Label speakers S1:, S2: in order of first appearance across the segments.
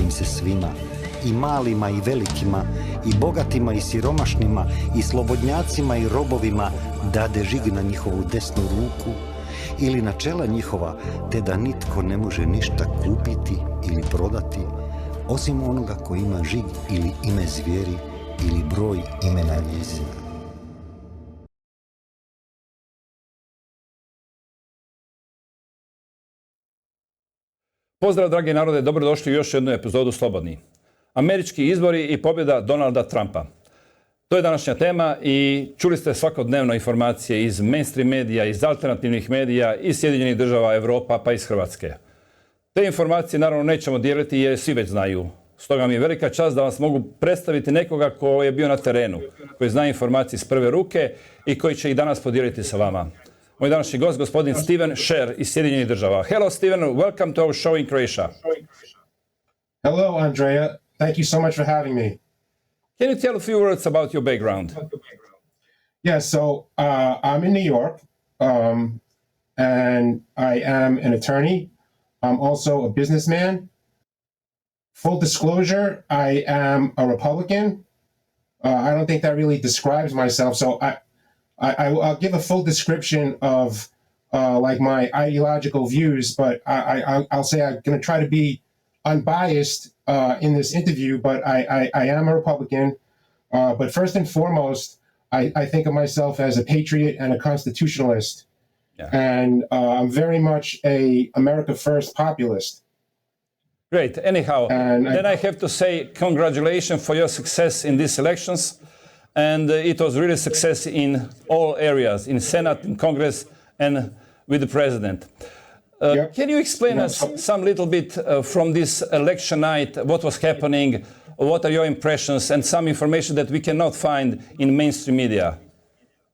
S1: im se svima, i malima i velikima, i bogatima i siromašnima, i slobodnjacima i robovima, dade žig na njihovu desnu ruku ili na čela njihova, te da nitko ne može ništa kupiti ili prodati, osim onoga ko ima žig ili ime zvijeri ili broj imena njezina.
S2: Pozdrav, dragi narode, dobrodošli u još jednu epizodu Slobodni. Američki izbori i pobjeda Donalda Trumpa. To je današnja tema i čuli ste svakodnevno informacije iz mainstream medija, iz alternativnih medija, iz Sjedinjenih država, Europa pa iz Hrvatske. Te informacije naravno nećemo dijeliti jer svi već znaju. Stoga mi je velika čast da vas mogu predstaviti nekoga ko je bio na terenu, koji zna informacije iz prve ruke i koji će ih danas podijeliti sa vama. Moj današnji gost, gospodin Stephen Scher iz Sjedinjenih država. Hello, Stephen. Welcome to our show in Croatia.
S3: Hello, Andrea. Thank you so much for having me.
S2: Can you tell a few words about your background?
S3: Yeah, so I'm in New York, and I am an attorney. I'm also a businessman. Full disclosure, I am a Republican. I don't think that really describes myself, so I'll give a full description of like my ideological views, but I'll say I'm going to try to be unbiased in this interview, but I am a Republican. But first and foremost, I think of myself as a patriot and a constitutionalist. Yeah. And I'm very much a America First populist.
S2: Great. Anyhow, then I have to say congratulations for your success in these elections. And it was really success in all areas, in Senate, in Congress, and with the president. Yep. Can you explain us some little bit from this election night, what was happening, what are your impressions, and some information that we cannot find in mainstream media?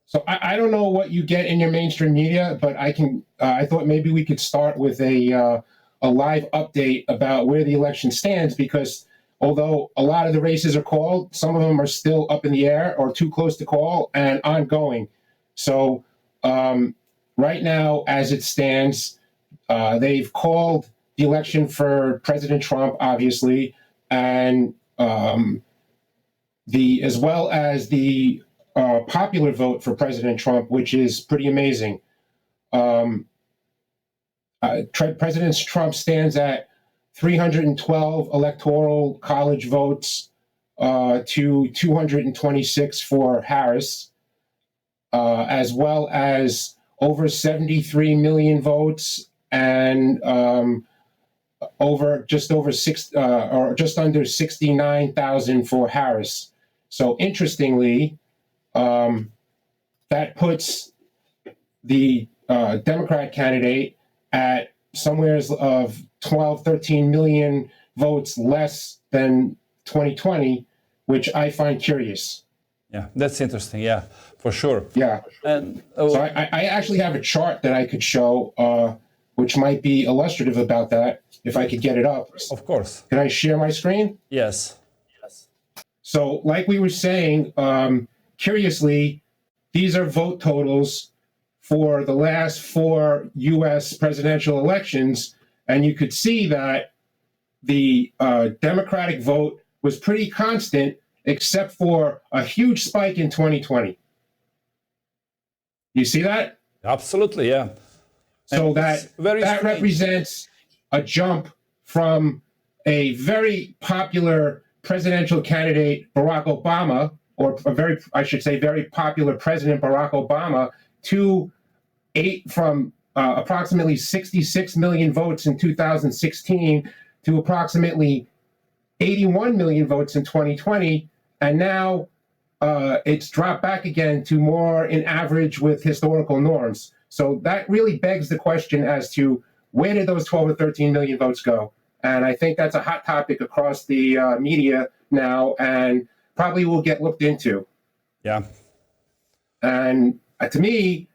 S3: So I don't know what you get in your mainstream media, but I thought maybe we could start with a live update about where the election stands, because although a lot of the races are called, some of them are still up in the air or too close to call and ongoing. So right now, as it stands, they've called the election for President Trump, obviously, and as well as the popular vote for President Trump, which is pretty amazing. President Trump stands at 312 electoral college votes to 226 for Harris, as well as over 73 million votes and just under 69,000 for Harris. So interestingly, that puts the Democrat candidate at somewhere of 12, 13 million votes less than 2020, which I find curious.
S2: Yeah, that's interesting. Yeah, for sure.
S3: Yeah.
S2: And
S3: so I actually have a chart that I could show, which might be illustrative about that, if I could get it up.
S2: Of course.
S3: Can I share my screen?
S2: Yes.
S3: So like we were saying, curiously, these are vote totals for the last 4 U.S. presidential elections, and you could see that the Democratic vote was pretty constant, except for a huge spike in 2020. You see that?
S2: Absolutely, yeah.
S3: So that represents a jump from a very popular presidential candidate, Barack Obama, or very popular President Barack Obama, from approximately 66 million votes in 2016 to approximately 81 million votes in 2020, and now it's dropped back again to more in average with historical norms. So that really begs the question as to where did those 12 or 13 million votes go? And I think that's a hot topic across the media now, and probably will get looked into.
S2: Yeah.
S3: And to me,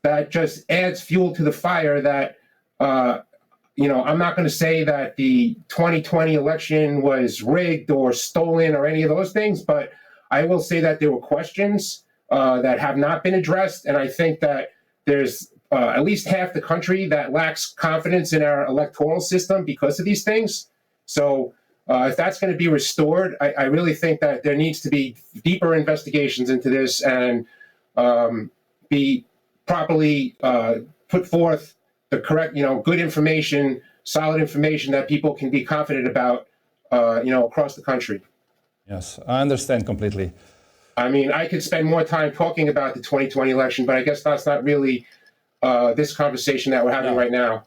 S3: that just adds fuel to the fire that, I'm not going to say that the 2020 election was rigged or stolen or any of those things, but I will say that there were questions that have not been addressed. And I think that there's at least half the country that lacks confidence in our electoral system because of these things. So If that's going to be restored, I really think that there needs to be deeper investigations into this and be properly put forth the correct, good information, solid information that people can be confident about, across the country.
S2: Yes, I understand completely.
S3: I mean, I could spend more time talking about the 2020 election, but I guess that's not really this conversation that we're having right now.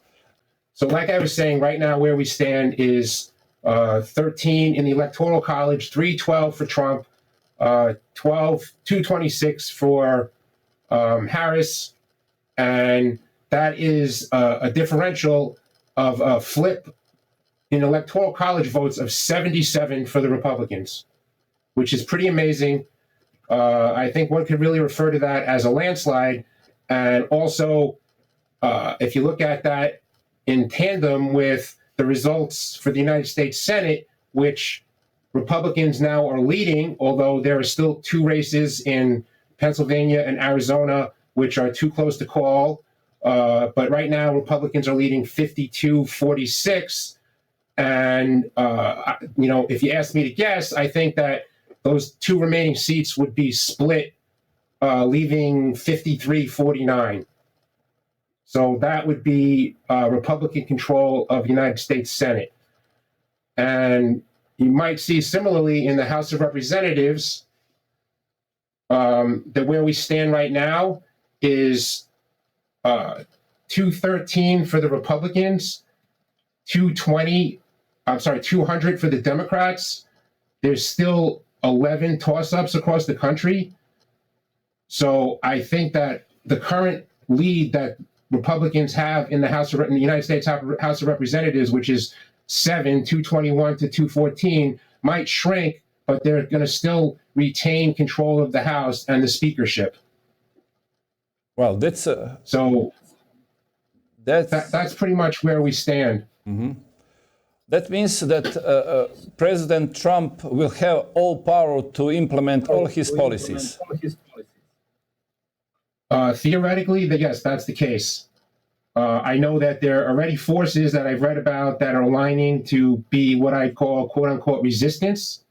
S3: So like I was saying, right now where we stand is 13 in the Electoral College, 312 for Trump, 226 for Harris, and that is a differential of a flip in Electoral College votes of 77 for the Republicans, which is pretty amazing. I think one could really refer to that as a landslide. And also, if you look at that in tandem with the results for the United States Senate, which Republicans now are leading, although there are still two races in Pennsylvania and Arizona, which are too close to call. But right now, Republicans are leading 52-46. And, if you ask me to guess, I think that those two remaining seats would be split, leaving 53-49. So that would be Republican control of the United States Senate. And you might see similarly in the House of Representatives that where we stand right now is 213 for the Republicans, 200 for the Democrats. There's still 11 toss-ups across the country. So I think that the current lead that Republicans have in the United States House of Representatives, which is 221 to 214, might shrink, but they're going to still retain control of the House and the speakership.
S2: Well, that's
S3: pretty much where we stand.
S2: Mm-hmm. That means that President Trump will have all power to implement all his policies.
S3: Theoretically, yes, that's the case. I know that there are already forces that I've read about that are aligning to be what I call quote-unquote resistance.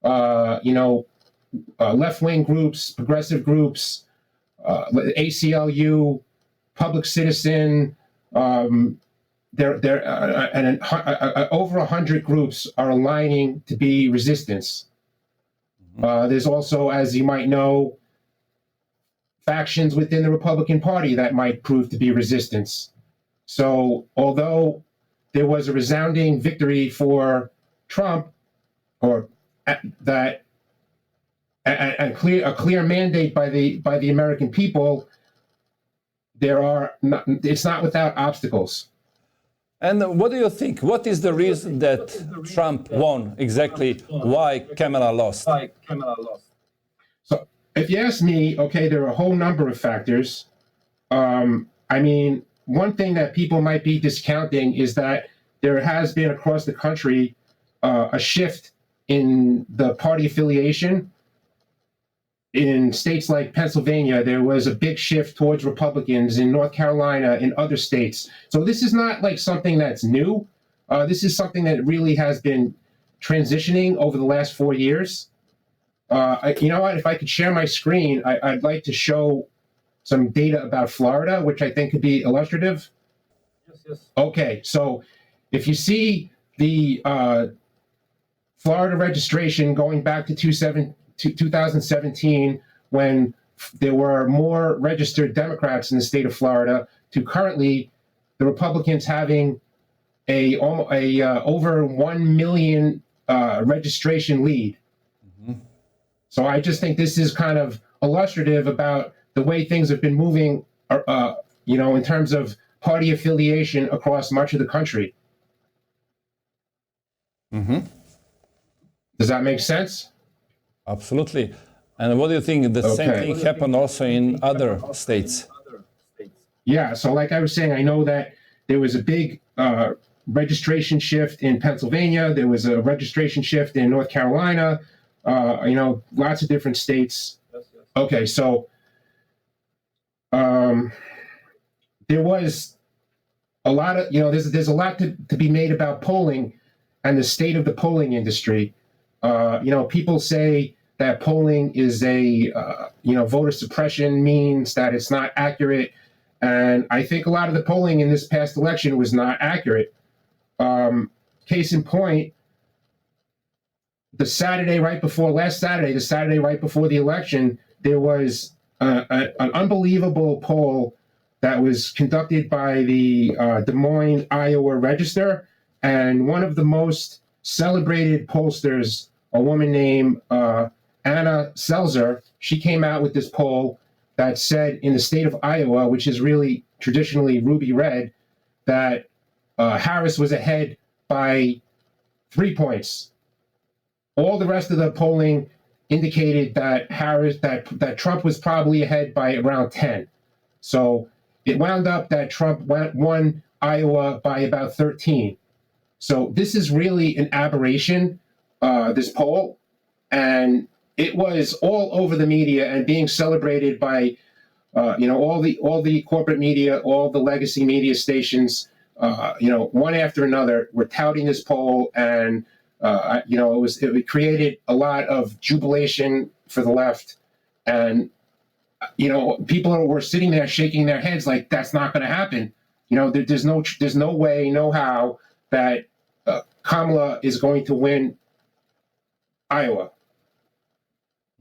S3: Left-wing groups, progressive groups, ACLU, Public Citizen, over 100 groups are aligning to be resistance. There's also, as you might know, factions within the Republican Party that might prove to be resistance. So although there was a resounding victory for Trump, or that a clear mandate by the American people, it's not without obstacles.
S2: And what do you think? What is the reason that Trump won exactly? Why Kamala lost?
S3: So if you ask me, okay, there are a whole number of factors. One thing that people might be discounting is that there has been across the country a shift in the party affiliation. In states like Pennsylvania, there was a big shift towards Republicans. In North Carolina, in other states. So this is not like something that's new. This is something that really has been transitioning over the last 4 years. You know what? If I could share my screen, I'd like to show some data about Florida, which I think could be illustrative. Yes. Okay, so if you see the Florida registration going back to 2017, when there were more registered Democrats in the state of Florida, to currently the Republicans having a over 1 million registration lead. Mm-hmm. So I just think this is kind of illustrative about the way things have been moving, in terms of party affiliation across much of the country.
S2: Mm-hmm.
S3: Does that make sense?
S2: Absolutely. And what do you think? The same thing happened also in other states?
S3: Yeah, so like I was saying, I know that there was a big registration shift in Pennsylvania. There was a registration shift in North Carolina, lots of different states. Yes. Okay, so there was a lot of, there's a lot to be made about polling. and the state of the polling industry. People say that polling is voter suppression means that it's not accurate. And I think a lot of the polling in this past election was not accurate. Case in point, the Saturday right before the election, there was an unbelievable poll that was conducted by the Des Moines, Iowa Register. And one of the most celebrated pollsters, a woman named Anna Selzer, she came out with this poll that said in the state of Iowa, which is really traditionally ruby red, that Harris was ahead by 3 points. All the rest of the polling indicated that that Trump was probably ahead by around 10. So it wound up that Trump won Iowa by about 13. So this is really an aberration, this poll, and it was all over the media and being celebrated by, all the corporate media, all the legacy media stations, one after another were touting this poll, and it created a lot of jubilation for the left, and people were sitting there shaking their heads like that's not going to happen. There's no way, no how that Kamala is going to win Iowa.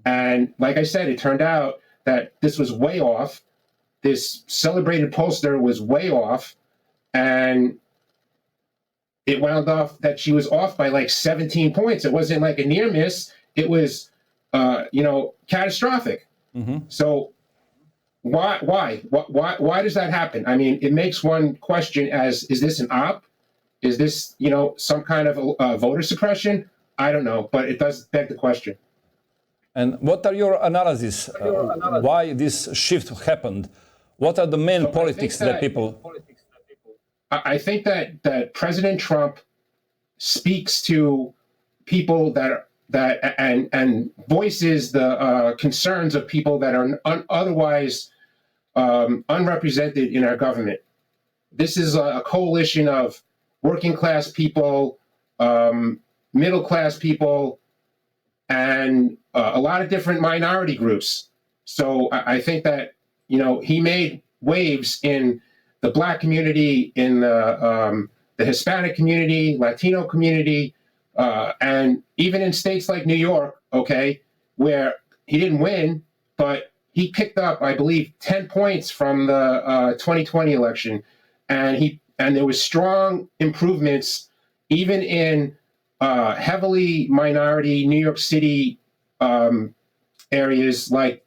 S3: And like I said, it turned out that this was way off. This celebrated pollster was way off, and it wound up that she was off by like 17 points. It wasn't like a near miss. It was, catastrophic.
S2: Mm-hmm.
S3: So why does that happen? I mean, it makes one question is this an op? Is this, some kind of voter suppression? I don't know, but it does beg the question.
S2: And what are your analysis? Why this shift happened? What are the main politics that people...
S3: I think that President Trump speaks to people and voices the concerns of people that are otherwise unrepresented in our government. This is a coalition of working class people, middle class people, and a lot of different minority groups. So I think that he made waves in the Black community, in the Hispanic community, Latino community, and even in states like New York, where he didn't win, but he picked up, I believe, 10 points from the 2020 election, and there was strong improvements even in heavily minority New York City areas like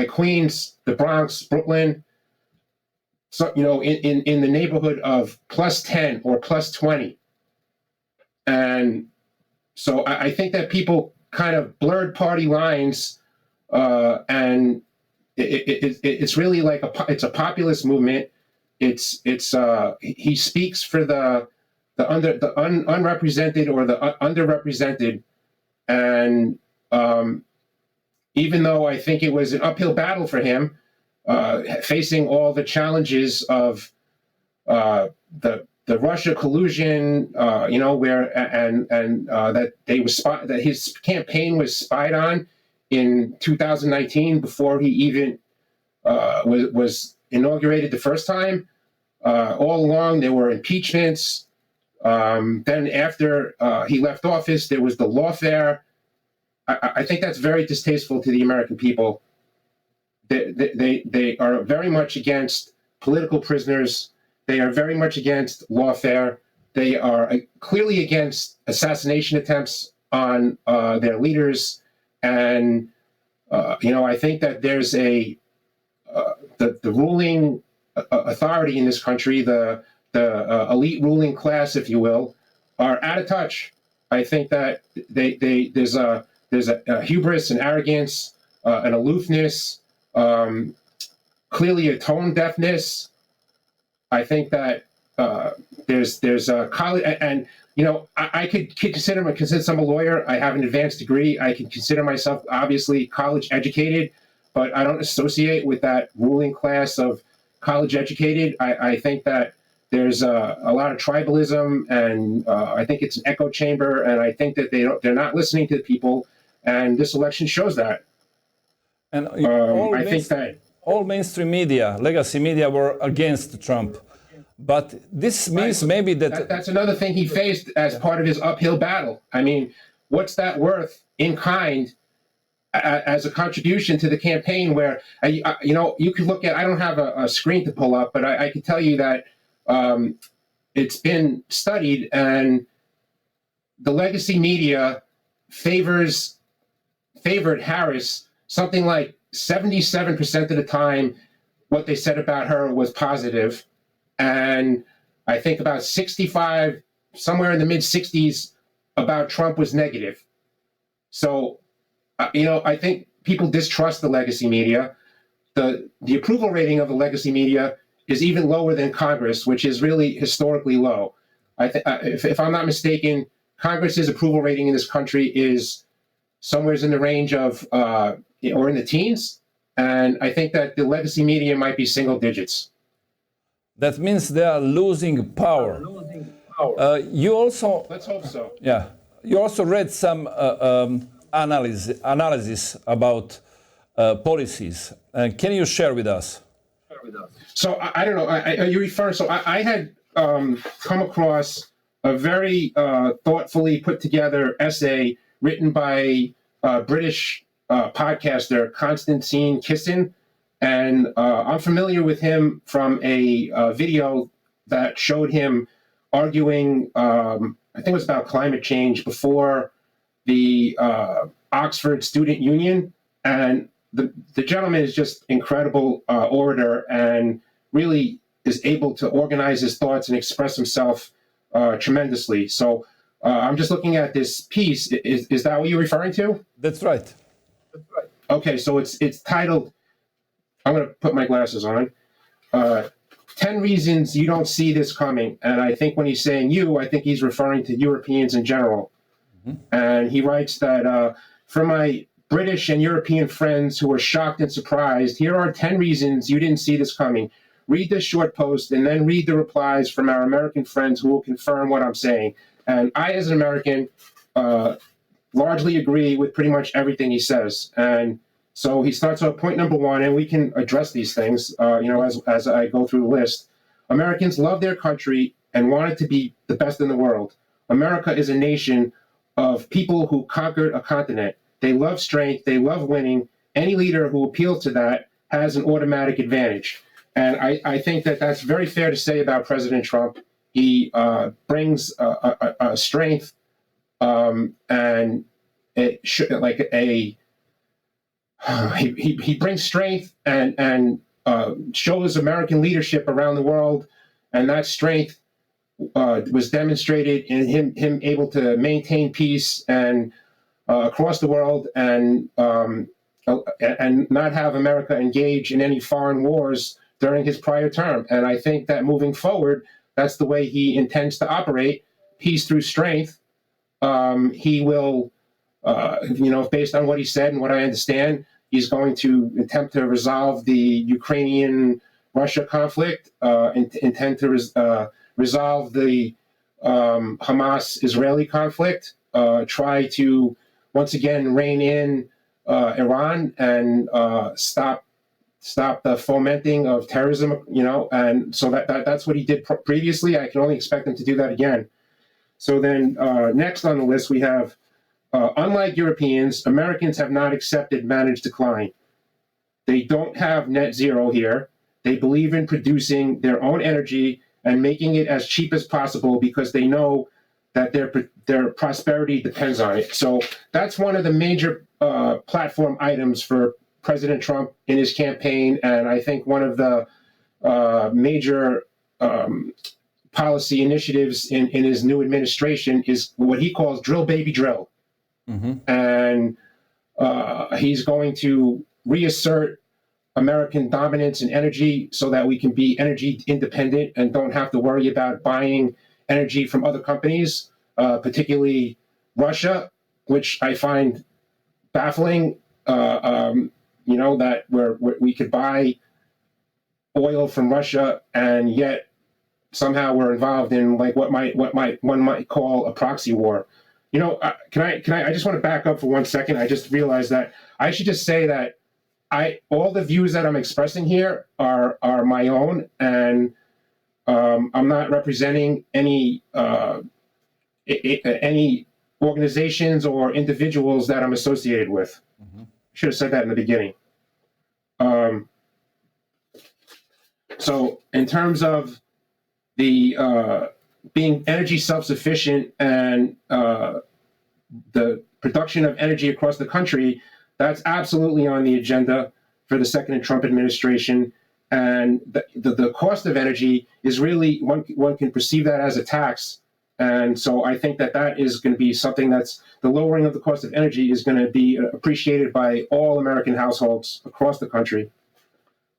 S3: Queens, the Bronx, Brooklyn. So, in the neighborhood of plus 10 or plus 20. And so I think that people kind of blurred party lines, and it's really like it's a populist movement. He speaks for the unrepresented or the underrepresented, and even though I think it was an uphill battle for him, facing all the challenges of the Russia collusion, that his campaign was spied on in 2019 before he even was inaugurated the first time. All along there were impeachments. Then after he left office, there was the lawfare. I think that's very distasteful to the American people. They are very much against political prisoners. They are very much against lawfare. They are clearly against assassination attempts on their leaders. And, I think that there's the ruling authority in this country, the elite ruling class, if you will, are out of touch. I think that there's a hubris and arrogance, an aloofness, clearly a tone deafness. I think that there's a college, and I could consider I'm a lawyer. I have an advanced degree. I can consider myself obviously college educated, but I don't associate with that ruling class of college educated. I think that there's a lot of tribalism, and I think it's an echo chamber, and I think that they're not listening to the people, and this election shows that.
S2: And
S3: I think that
S2: all mainstream media, legacy media, were against Trump. But this means maybe
S3: that's another thing he faced as part of his uphill battle. I mean, what's that worth in kind as a contribution to the campaign? Where you could look at. I don't have a screen to pull up, but I can tell you that it's been studied, and the legacy media favored Harris something like 77% of the time. What they said about her was positive. And I think about 65, somewhere in the mid 60s, about Trump was negative. So, I think people distrust the legacy media. The approval rating of the legacy media is even lower than Congress, which is really historically low. If I'm not mistaken, Congress's approval rating in this country is somewhere in the range of, or in the teens. And I think that the legacy media might be single digits.
S2: That means they are losing power. You also...
S3: Let's hope so.
S2: Yeah. You also read some analysis about policies. Can you share with us?
S3: So I don't know. Are you referring? So I had come across a very thoughtfully put together essay written by British podcaster Constantine Kissin. And I'm familiar with him from a video that showed him arguing, I think it was about climate change before the Oxford Student Union. And the gentleman is just incredible orator and really is able to organize his thoughts and express himself tremendously. So I'm just looking at this piece. Is that what you're referring to?
S2: That's right.
S3: Okay, so it's titled, I'm going to put my glasses on. 10 reasons you don't see this coming. And I think when he's saying you, I think he's referring to Europeans in general. Mm-hmm. And he writes that for my British and European friends who are shocked and surprised, here are 10 reasons you didn't see this coming. Read this short post and then read the replies from our American friends who will confirm what I'm saying. And I, as an American, largely agree with pretty much everything he says. And so he starts with point number one, and we can address these things, as I go through the list. Americans love their country and want it to be the best in the world. America is a nation of people who conquered a continent. They love strength. They love winning. Any leader who appeals to that has an automatic advantage. And I think that that's very fair to say about President Trump. He brings a strength and he brings strength and shows American leadership around the world, and that strength was demonstrated in him able to maintain peace and across the world and not have America engage in any foreign wars during his prior term. And I think that moving forward, that's the way he intends to operate: peace through strength. He will, based on what he said and what I understand, he's going to attempt to resolve the Ukrainian-Russia conflict, intend to resolve the Hamas-Israeli conflict, try to once again rein in Iran and stop the fomenting of terrorism. And so that's what he did previously. I can only expect him to do that again. So then next on the list we have, unlike Europeans, Americans have not accepted managed decline. They don't have net zero here. They believe in producing their own energy and making it as cheap as possible because they know that their prosperity depends on it. So that's one of the major platform items for President Trump in his campaign, and I think one of the major policy initiatives in his new administration is what he calls drill, baby, drill. Mm-hmm. And he's going to reassert American dominance in energy so that we can be energy independent and don't have to worry about buying energy from other companies, particularly Russia, which I find baffling. That we could buy oil from Russia and yet somehow we're involved in like what one might call a proxy war. You know, I just want to back up for 1 second. I just realized that I should just say that all the views that I'm expressing here are my own, and I'm not representing any organizations or individuals that I'm associated with. Should have said that in the beginning. So in terms of the being energy self-sufficient and the production of energy across the country, that's absolutely on the agenda for the second Trump administration. And the cost of energy is really, one can perceive that as a tax. And so I think that is going to be something that's, the lowering of the cost of energy is going to be appreciated by all American households across the country.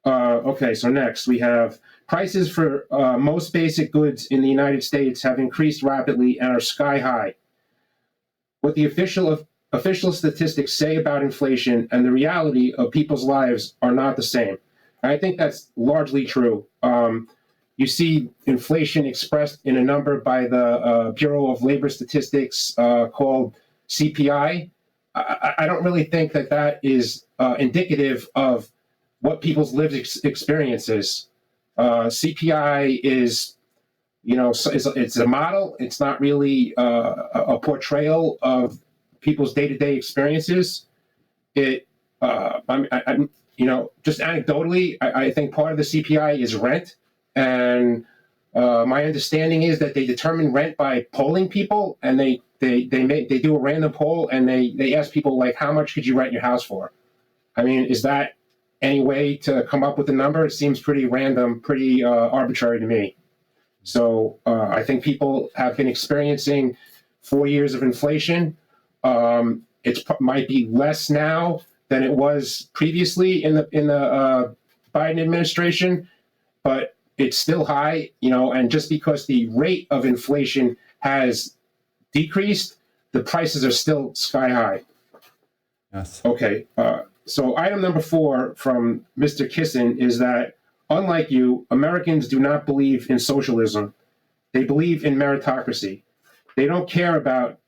S3: Okay, so next we have prices for most basic goods in the United States have increased rapidly and are sky high. What the official statistics say about inflation and the reality of people's lives are not the same. And I think that's largely true. You see inflation expressed in a number by the Bureau of Labor Statistics called CPI. I don't really think that is indicative of what people's lived experiences. CPI is, it's a model. It's not really a portrayal of people's day-to-day experiences. Just anecdotally, I think part of the CPI is rent. And my understanding is that they determine rent by polling people, and they do a random poll, and they ask people, like, how much could you rent your house for? I mean, is that any way to come up with a number? It seems pretty random, pretty arbitrary to me. So I think people have been experiencing 4 years of inflation. It might be less now than it was previously in the Biden administration, but it's still high, and just because the rate of inflation has decreased, the prices are still sky high.
S2: Yes.
S3: Okay. So item number 4 from Mr. Kissen is that, unlike you, Americans do not believe in socialism. They believe in meritocracy. They don't care about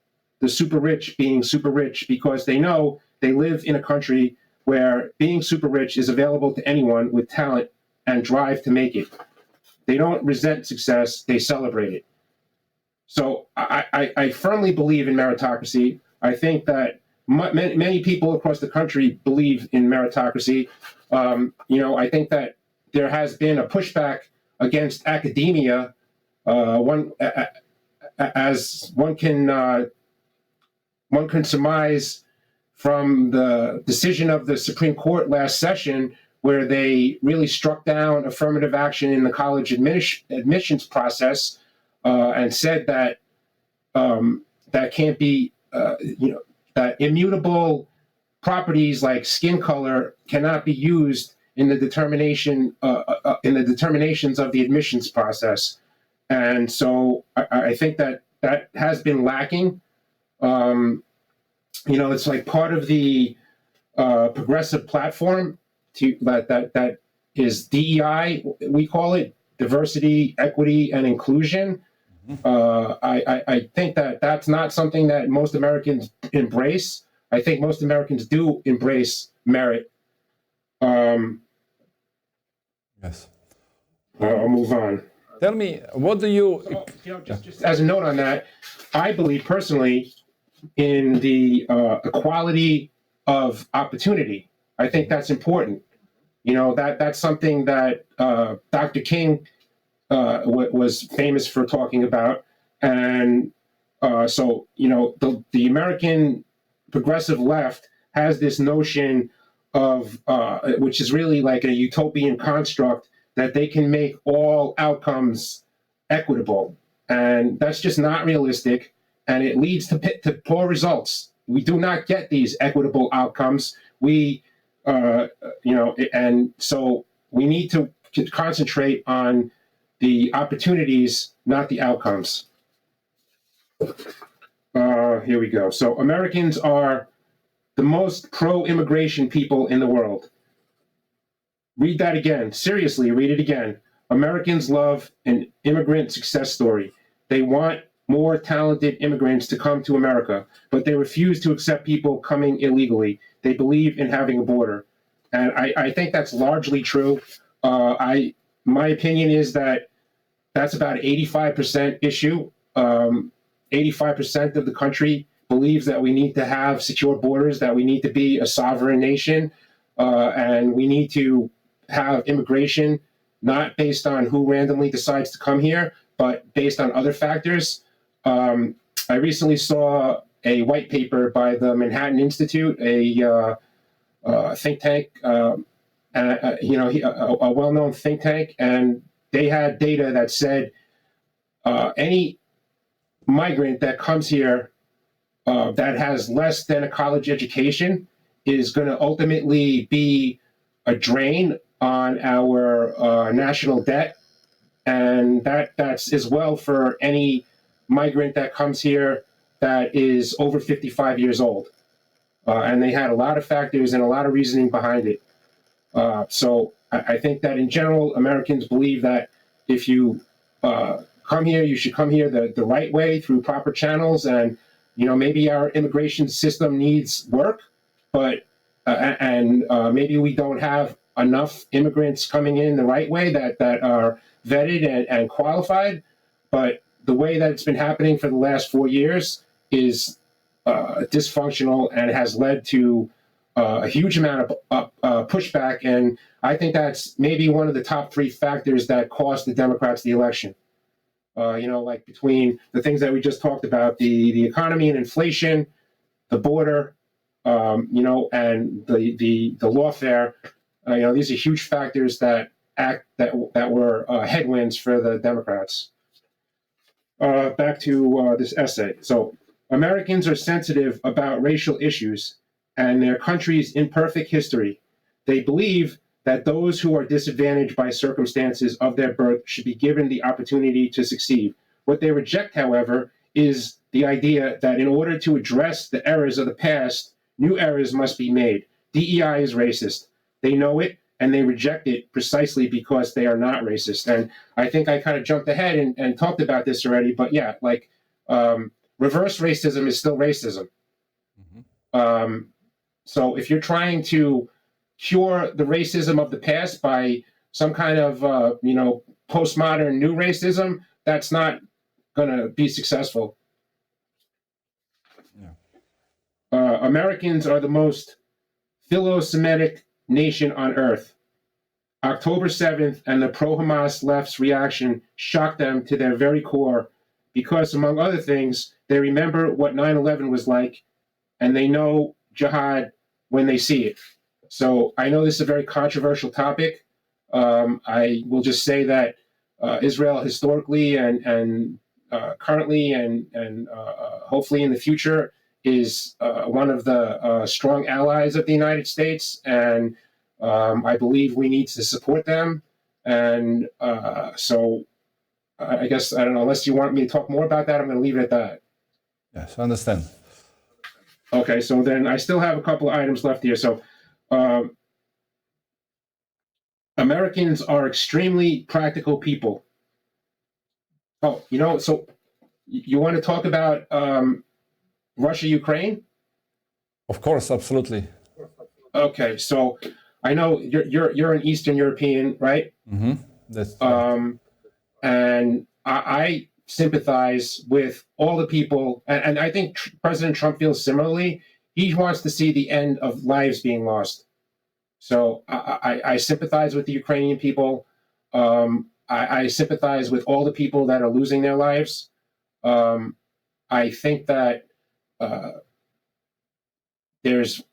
S3: the super rich being super rich because they know they live in a country where being super rich is available to anyone with talent and drive to make it. They don't resent success, they celebrate it. So I firmly believe in meritocracy. I think that many people across the country believe in meritocracy. I think that there has been a pushback against academia. As one can surmise from the decision of the Supreme Court last session, where they really struck down affirmative action in the college admissions process, and said that that can't be, that immutable properties like skin color cannot be used in the determinations of the admissions process. And so I think that has been lacking. It's like part of the progressive platform that is DEI, we call it, diversity, equity, and inclusion. I think that's not something that most Americans embrace. I think most Americans do embrace merit.
S2: Yes.
S3: I'll move on.
S2: Tell me, what do you...
S3: Just as a note on that, I believe personally in the equality of opportunity. I think that's important. That's something that Dr. King was famous for talking about. And so the American progressive left has this notion of, which is really like a utopian construct, that they can make all outcomes equitable. And that's just not realistic. And it leads to poor results. We do not get these equitable outcomes. And so we need to concentrate on the opportunities, not the outcomes. Here we go. So Americans are the most pro-immigration people in the world. Read that again. Seriously, read it again. Americans love an immigrant success story. They want more talented immigrants to come to America, but they refuse to accept people coming illegally. They believe in having a border. And I think that's largely true. My opinion is that that's about an 85% issue. 85% of the country believes that we need to have secure borders, that we need to be a sovereign nation, and we need to have immigration not based on who randomly decides to come here, but based on other factors. I recently saw a white paper by the Manhattan Institute, a think tank, a well-known think tank, and they had data that said any migrant that comes here that has less than a college education is going to ultimately be a drain on our national debt, and that's as well for any migrant that comes here that is over 55 years old. And they had a lot of factors and a lot of reasoning behind it. So I think that in general, Americans believe that if you come here, you should come here the right way through proper channels. And, maybe our immigration system needs work, but maybe we don't have enough immigrants coming in the right way that are vetted and qualified. But the way that it's been happening for the last 4 years is dysfunctional and has led to a huge amount of pushback. And I think that's maybe one of the top 3 factors that cost the Democrats the election. Like between the things that we just talked about, the economy and inflation, the border, and the lawfare. These are huge factors that were headwinds for the Democrats. Back to this essay. So Americans are sensitive about racial issues and their country's imperfect history. They believe that those who are disadvantaged by circumstances of their birth should be given the opportunity to succeed. What they reject, however, is the idea that in order to address the errors of the past, new errors must be made. DEI is racist. They know it, and they reject it precisely because they are not racist. And I think I kind of jumped ahead and talked about this already, but yeah, reverse racism is still racism. Mm-hmm. So if you're trying to cure the racism of the past by some kind of, postmodern new racism, that's not going to be successful. Yeah. Americans are the most philo-Semitic nation on earth. October 7th and the pro-Hamas left's reaction shocked them to their very core because, among other things, they remember what 9/11 was like, and they know jihad when they see it. So I know this is a very controversial topic. I will just say that Israel historically and currently and hopefully in the future is one of the strong allies of the United States, and I believe we need to support them. And so I guess, I don't know, unless you want me to talk more about that, I'm going to leave it at that.
S2: Yes, I understand.
S3: Okay, so then I still have a couple of items left here. So Americans are extremely practical people. Oh, so you want to talk about Russia, Ukraine?
S2: Of course, absolutely.
S3: Okay, so I know you're an Eastern European, right?
S2: Mm-hmm. That's right.
S3: And I sympathize with all the people, and I think President Trump feels similarly. He wants to see the end of lives being lost. So I sympathize with the Ukrainian people. I sympathize with all the people that are losing their lives. I think that there's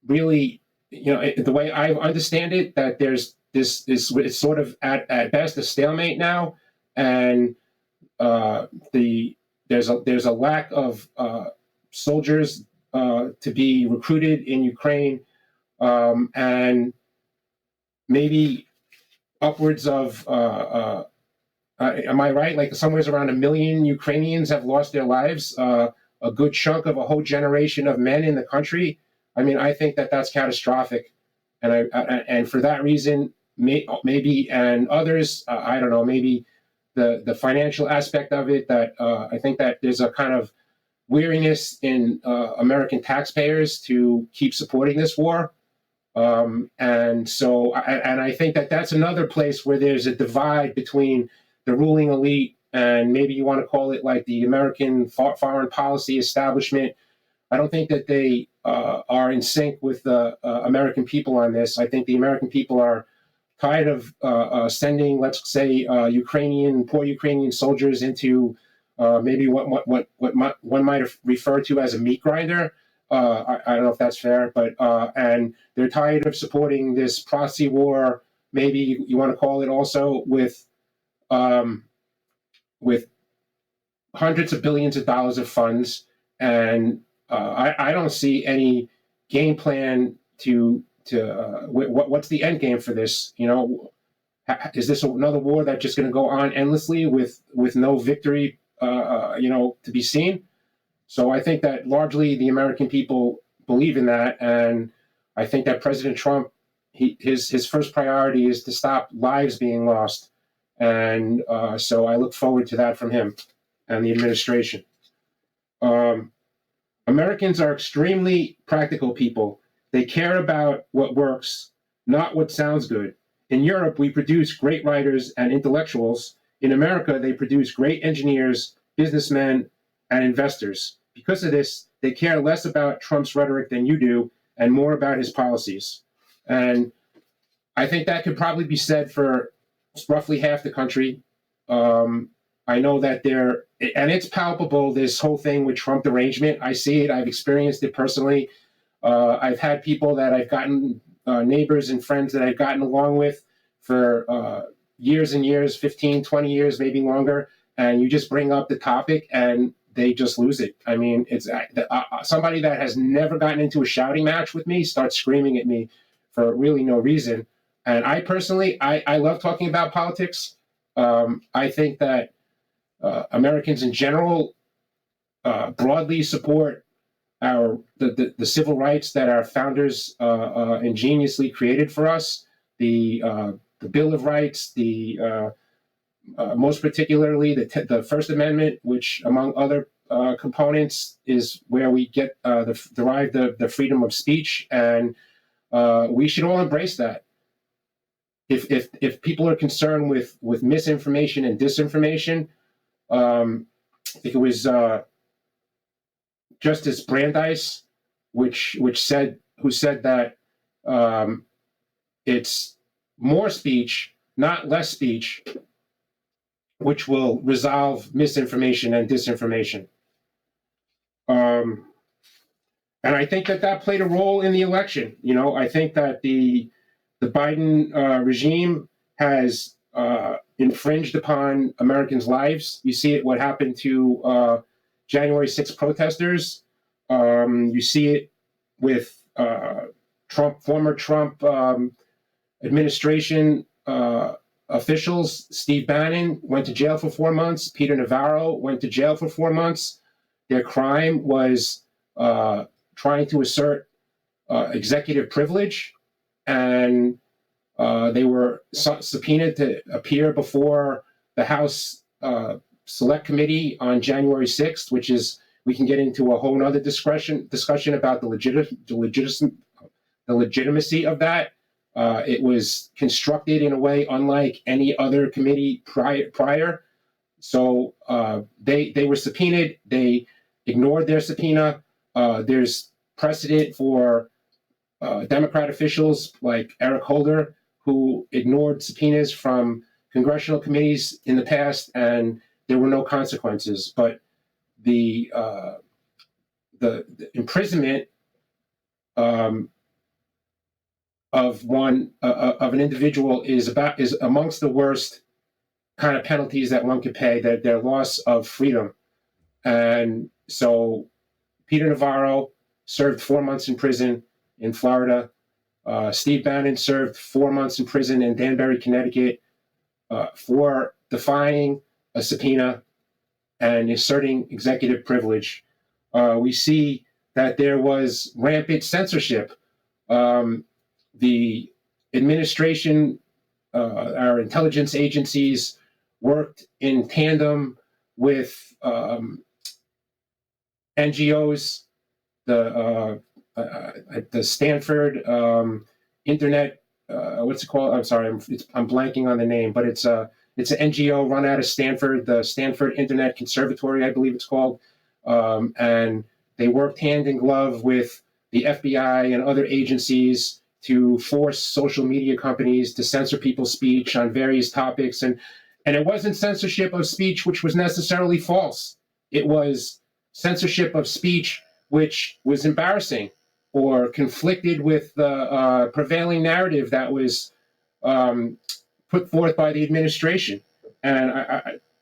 S3: really, the way I understand it, that there's this is it's sort of at best a stalemate now, and there's a lack of soldiers to be recruited in Ukraine, and maybe upwards of am I right? Like somewhere around 1 million Ukrainians have lost their lives. A good chunk of a whole generation of men in the country. I mean, I think that that's catastrophic, and for that reason, maybe, and others, I don't know, maybe the financial aspect of it, that I think that there's a kind of weariness in American taxpayers to keep supporting this war. And I think that that's another place where there's a divide between the ruling elite and maybe you want to call it like the American foreign policy establishment. I don't think that they are in sync with the American people on this. I think the American people are tired of sending, let's say, poor Ukrainian soldiers into maybe what one might refer to as a meat grinder. I don't know if that's fair, but and they're tired of supporting this proxy war. Maybe you want to call it also with hundreds of billions of dollars of funds, and I don't see any game plan to what's the end game for this. You know, is this another war that's just going to go on endlessly with no victory? To be seen. So I think that largely the American people believe in that, and I think that President Trump, his first priority is to stop lives being lost, and so I look forward to that from him and the administration. Americans are extremely practical people. They care about what works, not what sounds good. In Europe, we produce great writers and intellectuals. In America, they produce great engineers, businessmen, and investors. Because of this, they care less about Trump's rhetoric than you do and more about his policies. And I think that could probably be said for roughly half the country. I know that and it's palpable, this whole thing with Trump derangement. I see it. I've experienced it personally. I've had people that I've gotten, neighbors and friends that I've gotten along with for years and years, 15, 20 years, maybe longer. And you just bring up the topic and they just lose it. I mean, it's somebody that has never gotten into a shouting match with me starts screaming at me for really no reason. And I personally, I love talking about politics. I think that Americans in general broadly support the civil rights that our founders ingeniously created for us. The Bill of Rights, most particularly the First Amendment, which, among other components, is where we derive the freedom of speech, and we should all embrace that. If people are concerned with misinformation and disinformation, I think it was Justice Brandeis, who said that it's more speech, not less speech, which will resolve misinformation and disinformation. And I think that played a role in the election. You know, I think that the Biden regime has infringed upon Americans' lives. You see it, what happened to January 6th protesters. You see it with former Trump administration officials. Steve Bannon went to jail for 4 months. Peter Navarro went to jail for 4 months. Their crime was trying to assert executive privilege, and they were subpoenaed to appear before the House Select Committee on January 6th, which is, we can get into a whole other discussion about the legitimacy of that. It was constructed in a way unlike any other committee prior. So they were subpoenaed. They ignored their subpoena. There's precedent for Democrat officials like Eric Holder, who ignored subpoenas from congressional committees in the past, and there were no consequences. But the imprisonment of an individual is amongst the worst kind of penalties that one could pay, that their loss of freedom. And so Peter Navarro served 4 months in prison in Florida. Steve Bannon served 4 months in prison in Danbury, Connecticut, for defying a subpoena and asserting executive privilege. We see that there was rampant censorship. The administration our intelligence agencies worked in tandem with NGOs, the Stanford Internet. What's it called? I'm sorry, I'm blanking on the name, but it's an NGO run out of Stanford, the Stanford Internet Conservatory, I believe it's called, and they worked hand in glove with the FBI and other agencies to force social media companies to censor people's speech on various topics, and it wasn't censorship of speech which was necessarily false. It was censorship of speech which was embarrassing or conflicted with the prevailing narrative that was put forth by the administration. And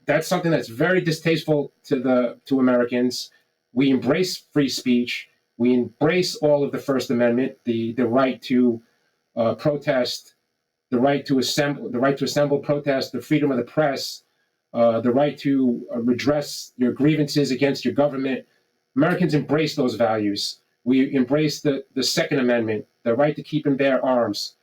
S3: that's something that's very distasteful to Americans. We embrace free speech. We embrace all of the First Amendment, the right to protest, the right to assemble, protest, the freedom of the press, the right to redress your grievances against your government. Americans embrace those values. We embrace the Second Amendment, the right to keep and bear arms.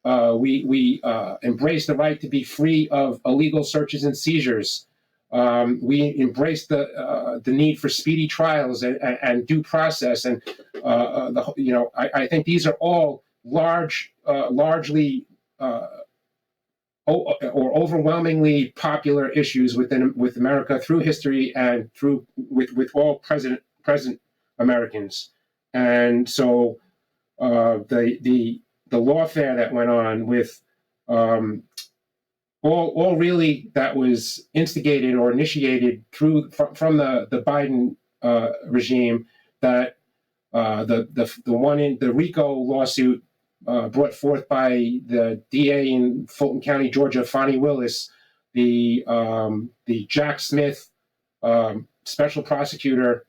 S3: We embrace the right to be free of illegal searches and seizures. We embrace the need for speedy trials and due process. And I think these are all largely or overwhelmingly popular issues with America through history and with all present Americans. And so the lawfare that went on with all really that was instigated or initiated from the Biden regime, that the RICO lawsuit brought forth by the DA in Fulton County, Georgia, Fonnie Willis, the Jack Smith special prosecutor,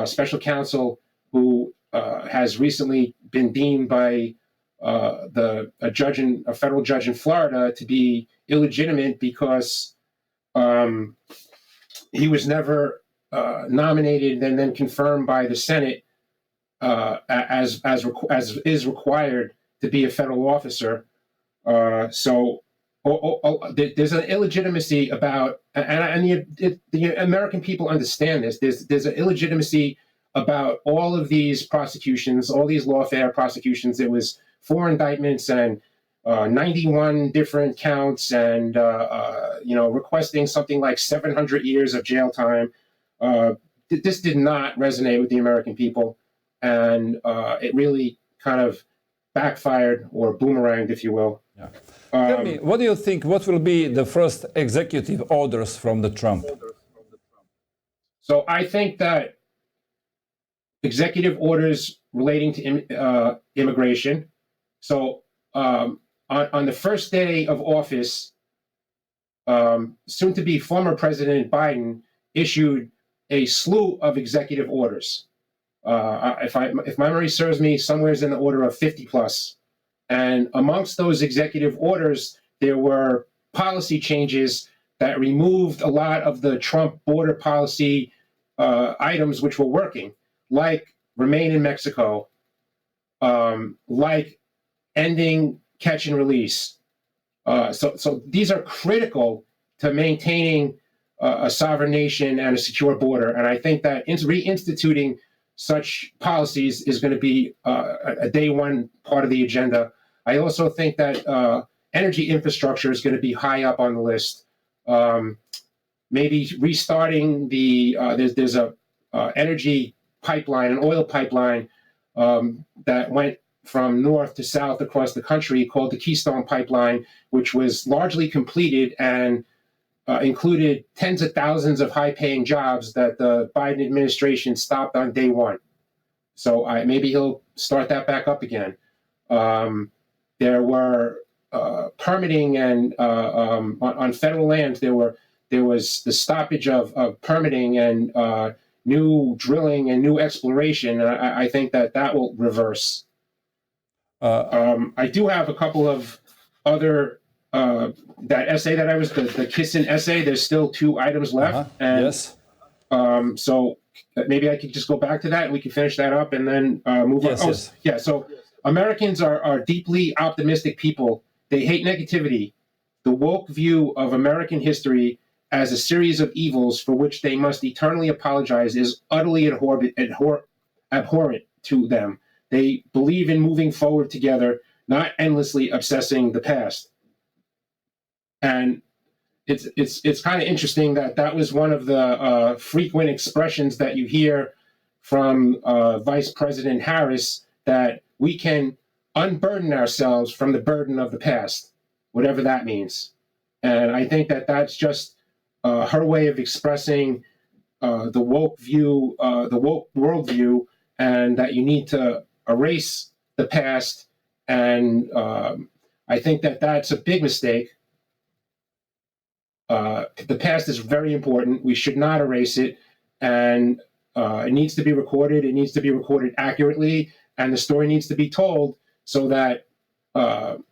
S3: special counsel, who has recently been deemed by a federal judge in Florida to be illegitimate because he was never nominated and then confirmed by the Senate as is required to be a federal officer. So there's an illegitimacy about, and the American people understand this. There's an illegitimacy about all of these prosecutions, all these lawfare prosecutions. There was 4 indictments and 91 different counts, and requesting something like 700 years of jail time. This did not resonate with the American people, and it really kind of backfired or boomeranged, if you will.
S2: Yeah. Tell me, what do you think? What will be the first executive orders from the Trump?
S3: So I think that executive orders relating to immigration. So on the first day of office, soon-to-be former President Biden issued a slew of executive orders. If my memory serves me, somewhere in the order of 50 plus. And amongst those executive orders, there were policy changes that removed a lot of the Trump border policy items which were working, like remain in Mexico, like ending catch and release. So these are critical to maintaining a sovereign nation and a secure border. And I think that reinstituting such policies is going to be a day one part of the agenda. I also think that energy infrastructure is going to be high up on the list. Maybe restarting there's a energy pipeline, an oil pipeline that went from north to south across the country called the Keystone Pipeline, which was largely completed and included tens of thousands of high-paying jobs that the Biden administration stopped on day one. So maybe he'll start that back up again. There were permitting and on federal lands. There was the stoppage of permitting and new drilling and new exploration. I think that will reverse. I do have a couple of other that essay that I was the Kissen essay. There's still 2 items left. And,
S2: yes.
S3: So maybe I could just go back to that and we can finish that up and then move on.
S2: Yes.
S3: Yeah. So Americans are deeply optimistic people. They hate negativity. the woke view of American history as a series of evils for which they must eternally apologize is utterly abhorrent to them. They believe in moving forward together, not endlessly obsessing the past. And it's kind of interesting that that was one of the frequent expressions that you hear from Vice President Harris, that we can unburden ourselves from the burden of the past, whatever that means. And I think that that's just her way of expressing the woke view, the woke worldview, and that you need to erase the past. And I think that that's a big mistake. The past is very important. We should not erase it. And it needs to be recorded. It needs to be recorded accurately. And the story needs to be told so that bad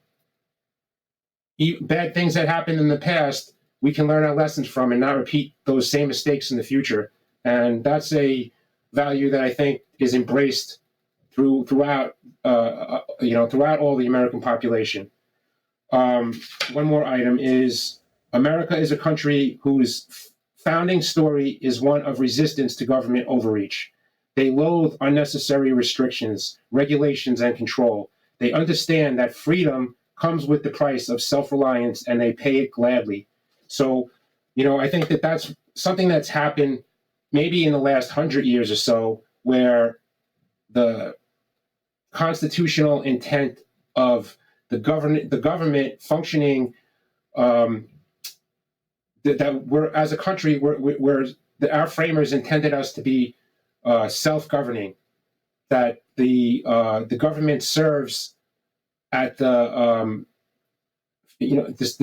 S3: things that happened in the past, we can learn our lessons from and not repeat those same mistakes in the future. And that's a value that I think is embraced throughout all the American population. One more item is America is a country whose founding story is one of resistance to government overreach. They loathe unnecessary restrictions, regulations, and control. They understand that freedom comes with the price of self-reliance, and they pay it gladly. So, I think that that's something that's happened maybe in the last 100 years or so, where the constitutional intent of the government functioning, that we're, as a country, our framers intended us to be self-governing, that the government serves at the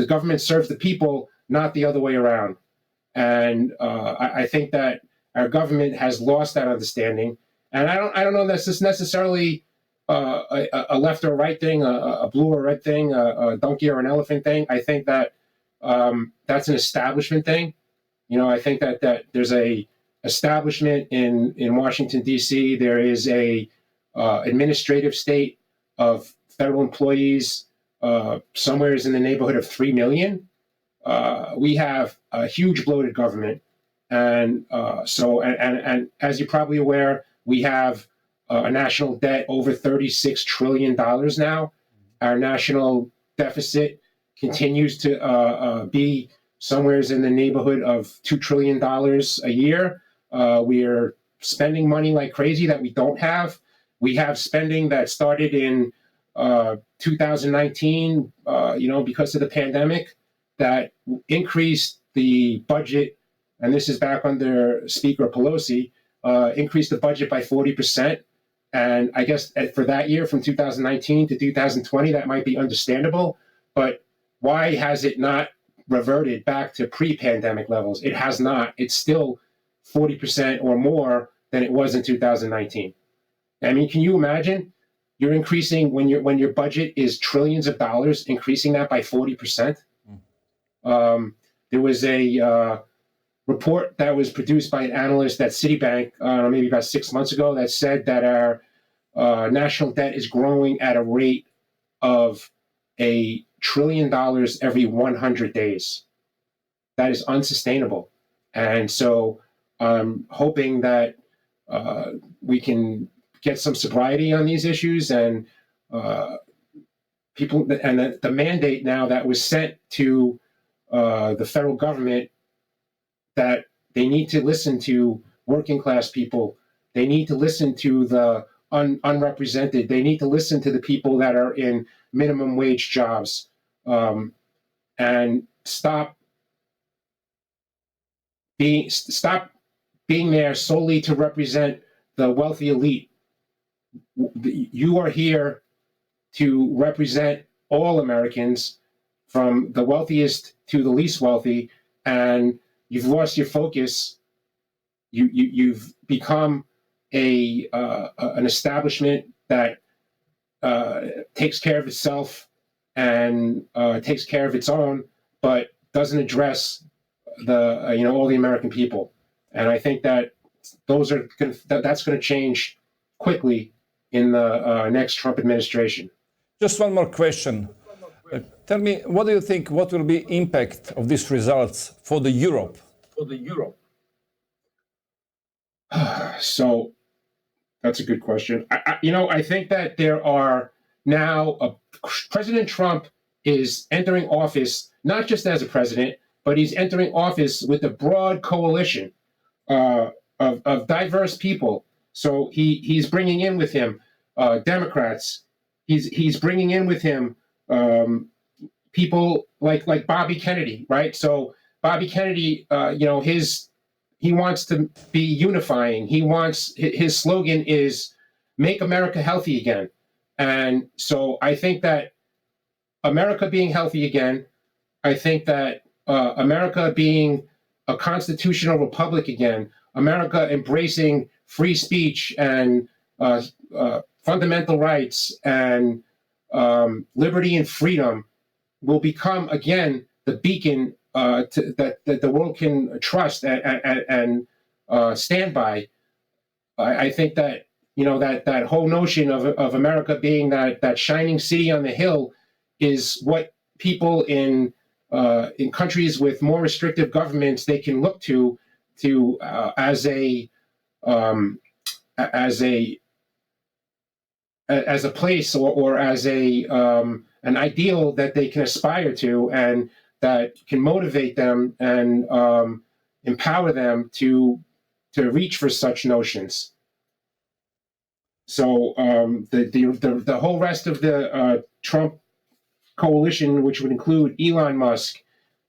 S3: government serves the people, not the other way around. And I think that our government has lost that understanding. And I don't know that this is necessarily a left or right thing, a blue or red thing, a donkey or an elephant thing. I think that that's an establishment thing. I think that there's a establishment in Washington, D.C. There is a administrative state of federal employees, somewhere is in the neighborhood of 3 million. We have a huge bloated government. And and as you're probably aware, we have a national debt over $36 trillion now. Our national deficit continues to be somewhere in the neighborhood of $2 trillion a year. We're spending money like crazy that we don't have. We have spending that started in 2019, because of the pandemic, that increased the budget, and this is back under Speaker Pelosi, increased the budget by 40%. And I guess for that year, from 2019 to 2020, that might be understandable. But why has it not reverted back to pre-pandemic levels? It has not. It's still 40% or more than it was in 2019. I mean, can you imagine? You're increasing when your budget is trillions of dollars, increasing that by 40%. There was a report that was produced by an analyst at Citibank, maybe about 6 months ago, that said that our national debt is growing at a rate of $1 trillion every 100 days. That is unsustainable. And so I'm hoping that we can get some sobriety on these issues, and people, and the mandate now that was sent to the federal government, that they need to listen to working class people. They need to listen to the unrepresented. They need to listen to the people that are in minimum wage jobs, and stop being there solely to represent the wealthy elite. You are here to represent all Americans, from the wealthiest to the least wealthy, and you've lost your focus. You've become an establishment that takes care of itself and takes care of its own, but doesn't address all the American people. And I think that that's going to change quickly in the next Trump administration.
S2: Just one more question. Tell me, what do you think, what will be impact of these results for the Europe?
S3: So that's a good question. I think that there are now, President Trump is entering office, not just as a president, but he's entering office with a broad coalition of diverse people. So he's bringing in with him Democrats. He's bringing in with him people like Bobby Kennedy, right? So Bobby Kennedy, he wants to be unifying. His slogan is "Make America Healthy Again," and so I think that America being healthy again, I think that America being a constitutional republic again, America embracing free speech and fundamental rights and liberty and freedom will become again the beacon that the world can trust and stand by. I think that that whole notion of America being that shining city on the hill is what people in countries with more restrictive governments they can look to as a place or as an ideal that they can aspire to and that can motivate them and empower them to reach for such notions. So the whole rest of the Trump coalition, which would include Elon Musk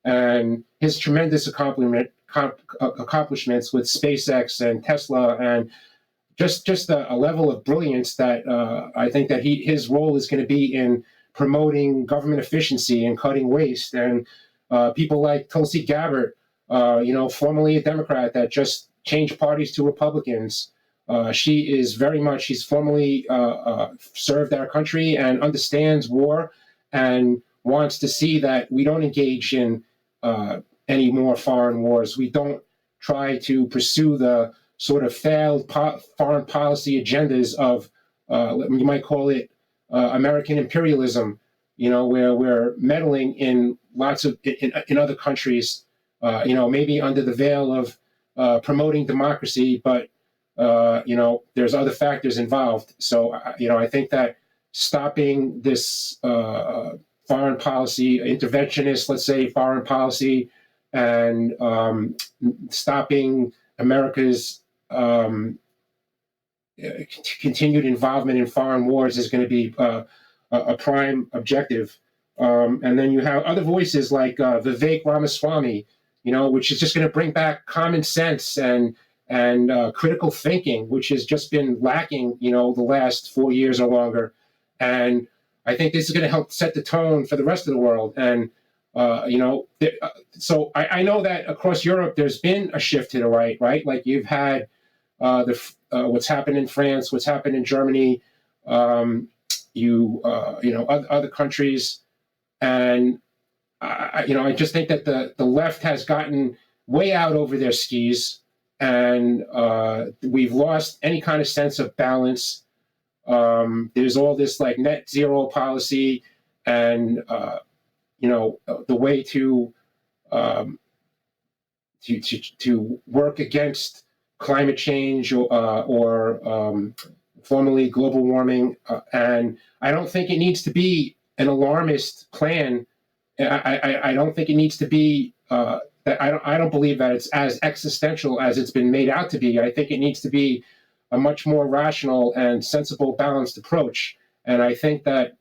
S3: and his tremendous accomplishments with SpaceX and Tesla, and just a level of brilliance that I think that his role is going to be in promoting government efficiency and cutting waste. And people like Tulsi Gabbard, formerly a Democrat that just changed parties to Republicans. She's formerly served our country and understands war and wants to see that we don't engage in any more foreign wars. We don't try to pursue the sort of failed foreign policy agendas of, you might call it American imperialism, where we're meddling in in other countries, maybe under the veil of promoting democracy, but there's other factors involved. So, I think that stopping this foreign policy, interventionist, let's say, foreign policy, and stopping America's continued involvement in foreign wars is going to be a prime objective. And then you have other voices like Vivek Ramaswamy, which is just going to bring back common sense and critical thinking, which has just been lacking, the last 4 years or longer. And I think this is going to help set the tone for the rest of the world. And, so I know that across Europe, there's been a shift to the right? Like you've had what's happened in France, what's happened in Germany, other countries. And, I just think that the left has gotten way out over their skis, and we've lost any kind of sense of balance. There's all this like net zero policy and, the way to work against climate change or formerly global warming. And I don't think it needs to be an alarmist plan. I don't think it needs to be I don't believe that it's as existential as it's been made out to be. I think it needs to be a much more rational and sensible, balanced approach. And I think that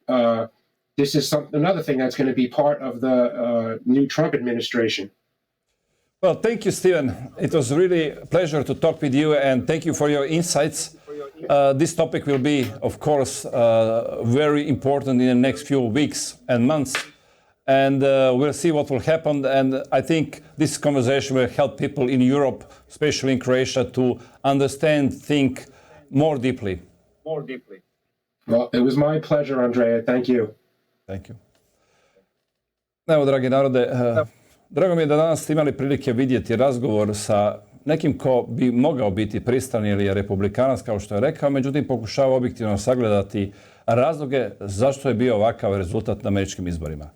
S3: this is another thing that's going to be part of the new Trump administration.
S2: Well, thank you, Stephen. It was really a pleasure to talk with you, and thank you for your insights. This topic will be, of course, very important in the next few weeks and months. And we'll see what will happen. And I think this conversation will help people in Europe, especially in Croatia, to understand, think more deeply.
S3: Well, it was my pleasure, Andrea. Thank you.
S2: Thank you. Evo, dragi narode, drago mi je da danas ste imali prilike vidjeti razgovor sa nekim ko bi mogao biti pristran ili je republikanac, kao što je rekao, međutim pokušava objektivno sagledati razloge zašto je bio ovakav rezultat na američkim izborima.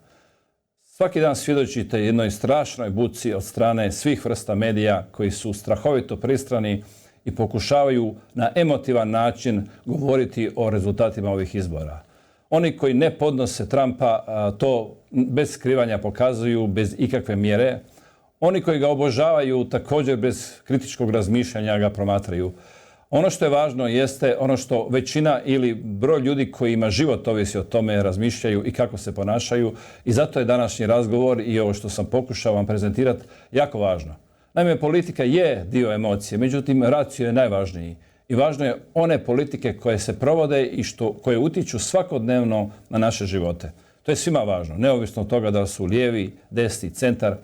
S2: Svaki dan svjedočite jednoj strašnoj buci od strane svih vrsta medija koji su strahovito pristrani i pokušavaju na emotivan način govoriti o rezultatima ovih izbora. Oni koji ne podnose Trumpa to bez skrivanja pokazuju, bez ikakve mjere. Oni koji ga obožavaju također bez kritičkog razmišljanja ga promatraju. Ono što je važno jeste ono što većina ili broj ljudi kojima život ovisi o tome razmišljaju i kako se ponašaju i zato je današnji razgovor i ovo što sam pokušao vam prezentirati jako važno. Naime, politika je dio emocije, međutim racio je najvažniji. I važno je one politike koje se provode i koje utiču svakodnevno na naše živote. To je svima važno, neovisno od toga da su lijevi, desni, centar.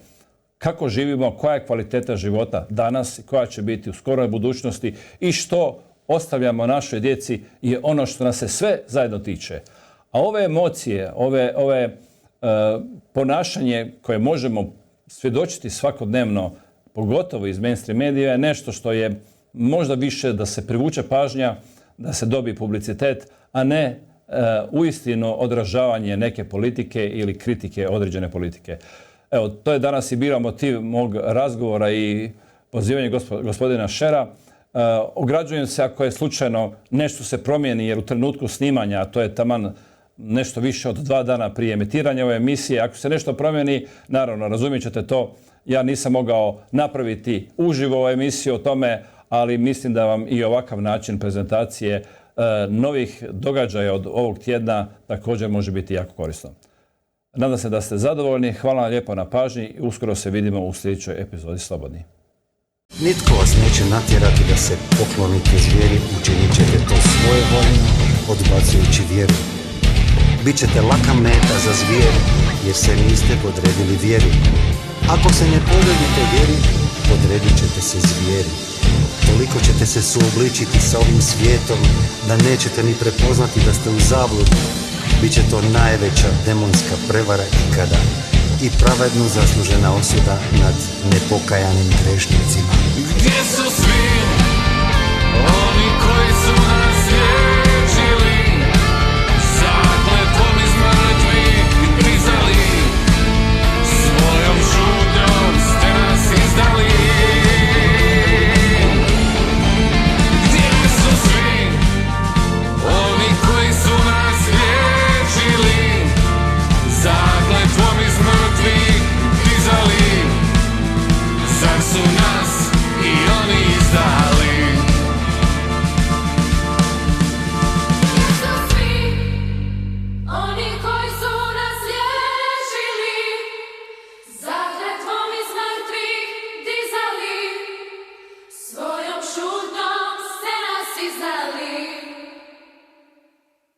S2: Kako živimo, koja je kvaliteta života danas, koja će biti u skoroj budućnosti i što ostavljamo našoj djeci je ono što nas se sve zajedno tiče. A ove emocije, ove ponašanje koje možemo svjedočiti svakodnevno, pogotovo iz mainstream medija, je nešto što je možda više da se privuče pažnja, da se dobije publicitet, a ne uistinu odražavanje neke politike ili kritike određene politike. Evo, to je danas i bio motiv mog razgovora i pozivanje gospodina Schera. Ograđujem se ako je slučajno nešto se promijeni, jer u trenutku snimanja, a to je taman nešto više od 2 dana prije emitiranja ove emisije, ako se nešto promijeni, naravno, razumjet ćete to, ja nisam mogao napraviti uživo emisiju o tome, ali mislim da vam i ovakav način prezentacije novih događaja od ovog tjedna također može biti jako korisno. Nadam se da ste zadovoljni, hvala vam lijepo na pažnji i uskoro se vidimo u sljedećoj epizodi Slobodni.
S1: Nitko vas neće natjerati da se poklonite zvijeri, učinit ćete to svoje voljno, odbacujući vjeru. Bićete laka meta za zvijeri, jer se niste podredili vjeri. Ako se ne podredite vjeri, podredit ćete se zvijeri. Toliko ćete se suobličiti sa ovim svijetom, da nećete ni prepoznati da ste u zabludi. Biće to najveća demonska prevara ikada i pravedno zaslužena osuda nad nepokajanim grešnicima.
S4: Gdje su svi oni koji su nas liječili, zakletvom iz mrtvih prizali, svojom šutnjom ste nas izdali. Gdje su svi oni koji su nas liječili, zakletvom iz mrtvih prizali, zar su nas